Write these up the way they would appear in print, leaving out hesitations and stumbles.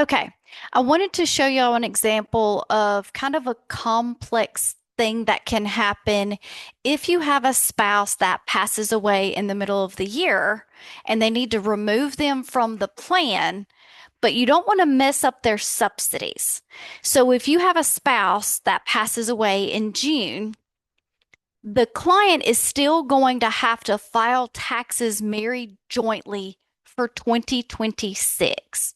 Okay, I wanted to show you an example of kind of a complex thing that can happen if you have a spouse that passes away in the middle of the year and they need to remove them from the plan, but you don't want to mess up their subsidies. So if you have a spouse that passes away in June, the client is still going to have to file taxes married jointly for 2026.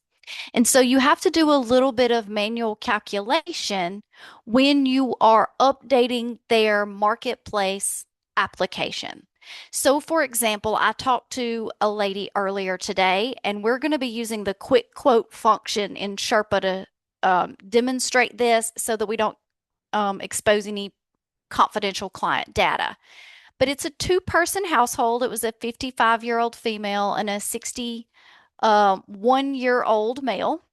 And so you have to do a little bit of manual calculation when you are updating their marketplace application. So, for example, I talked to a lady earlier today, and we're going to be using the quick quote function in Sherpa to demonstrate this so that we don't expose any confidential client data. But it's a two-person household. It was a 55-year-old female and a 61-year-old male,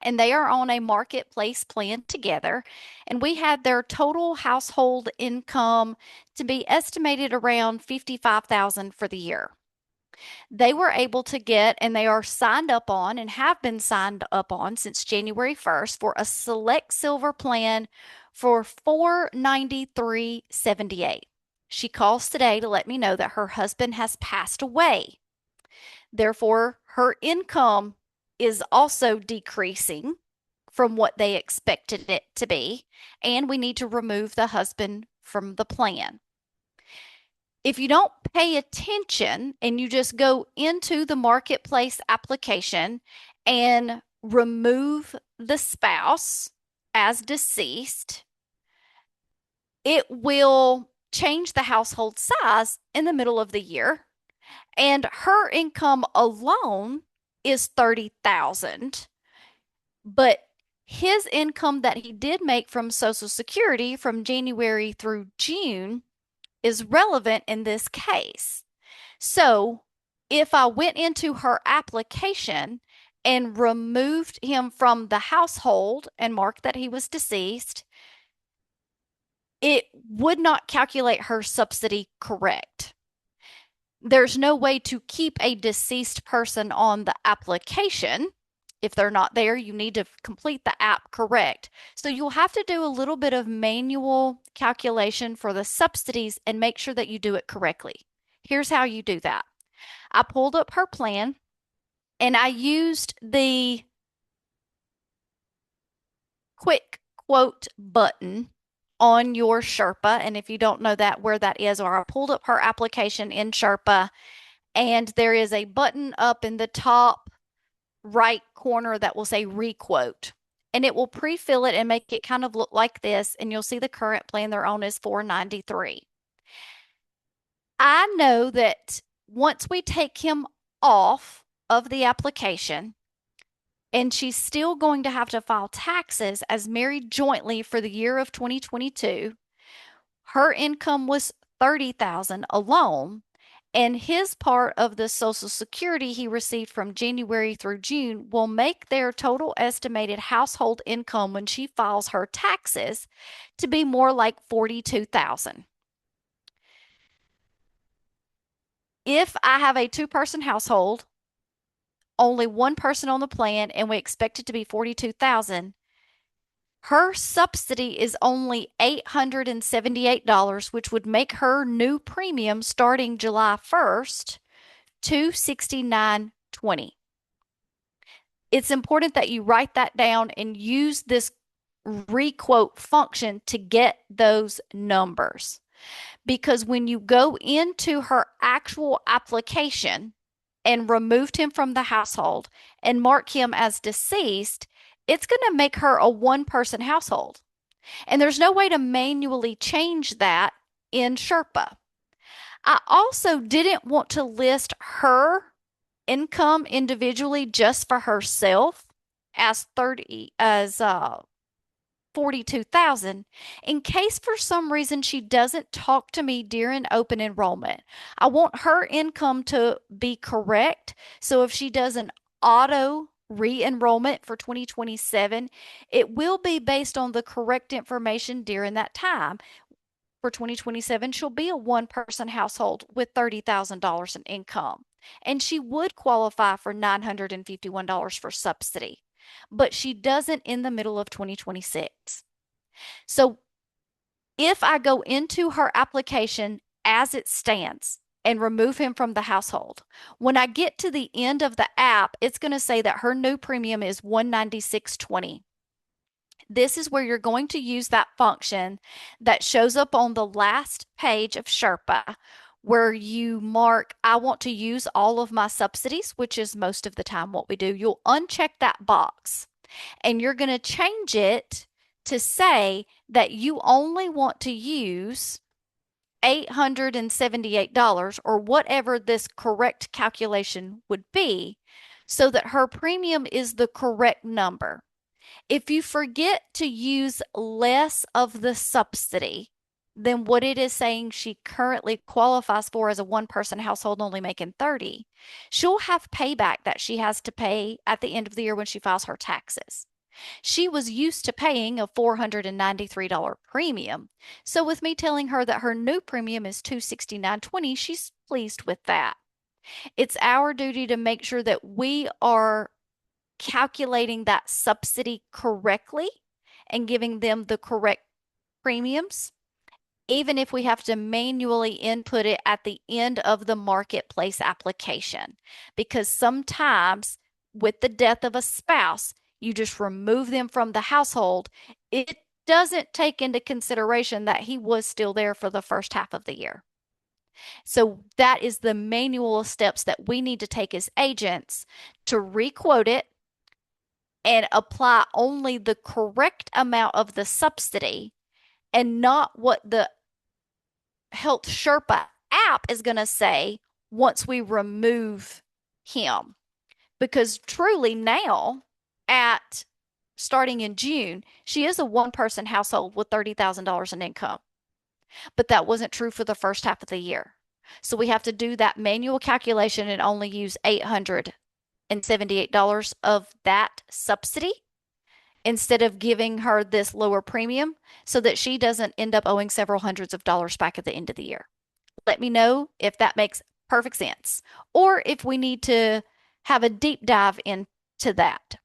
and they are on a marketplace plan together. And we had their total household income to be estimated around 55,000 for the year. They were able to get, and they are signed up on and have been signed up on since January 1st for a select silver plan for 493.78. She calls today to let me know that her husband has passed away. Therefore, her income is also decreasing from what they expected it to be, and we need to remove the husband from the plan. If you don't pay attention and you just go into the marketplace application and remove the spouse as deceased, it will change the household size in the middle of the year, and her income alone is 30,000, but his income that he did make from Social Security from January through June is relevant in this case. So, if I went into her application and removed him from the household and marked that he was deceased, it would not calculate her subsidy correct. There's no way to keep a deceased person on the application. If they're not there, you need to complete the app correct. So you'll have to do a little bit of manual calculation for the subsidies and make sure that you do it correctly. Here's how you do that. I pulled up her plan and I used the quick quote button on your Sherpa. And if you don't know that, where that is, or I pulled up her application in Sherpa, and there is a button up in the top right corner that will say requote. And it will pre-fill it and make it kind of look like this. And you'll see the current plan they're on is 493. I know that once we take him off of the application, and she's still going to have to file taxes as married jointly for the year of 2022. Her income was 30,000 alone, and his part of the Social Security he received from January through June will make their total estimated household income when she files her taxes to be more like 42,000. If I have a two-person household, only one person on the plan, and we expect it to be 42,000, her subsidy is only $878, which would make her new premium starting July 1st, $269.20. It's important that you write that down and use this requote function to get those numbers. Because when you go into her actual application and removed him from the household and mark him as deceased, it's going to make her a one-person household. And there's no way to manually change that in Sherpa. I also didn't want to list her income individually just for herself as 42,000 in case for some reason she doesn't talk to me during open enrollment. I want her income to be correct. So if she does an auto re-enrollment for 2027, it will be based on the correct information during that time. For 2027, she'll be a one-person household with $30,000 in income, and she would qualify for $951 for subsidy. but she doesn't in the middle of 2026. So if I go into her application as it stands and remove him from the household, when I get to the end of the app, it's going to say that her new premium is $196.20. This is where you're going to use that function that shows up on the last page of Sherpa, where you mark, I want to use all of my subsidies, which is most of the time what we do. You'll uncheck that box and you're going to change it to say that you only want to use $878 or whatever this correct calculation would be so that her premium is the correct number. If you forget to use less of the subsidy than what it is saying she currently qualifies for as a one-person household only making 30, she'll have payback that she has to pay at the end of the year when she files her taxes. She was used to paying a $493 premium. So with me telling her that her new premium is $269.20, she's pleased with that. It's our duty to make sure that we are calculating that subsidy correctly and giving them the correct premiums, even if we have to manually input it at the end of the marketplace application. Because sometimes with the death of a spouse, you just remove them from the household. It doesn't take into consideration that he was still there for the first half of the year. So that is the manual steps that we need to take as agents to requote it and apply only the correct amount of the subsidy and not what the Health Sherpa app is going to say once we remove him. Because truly now, at starting in June, she is a one-person household with $30,000 in income. But that wasn't true for the first half of the year. So we have to do that manual calculation and only use $878 of that subsidy instead of giving her this lower premium so that she doesn't end up owing several hundreds of dollars back at the end of the year. Let me know if that makes perfect sense or if we need to have a deep dive into that.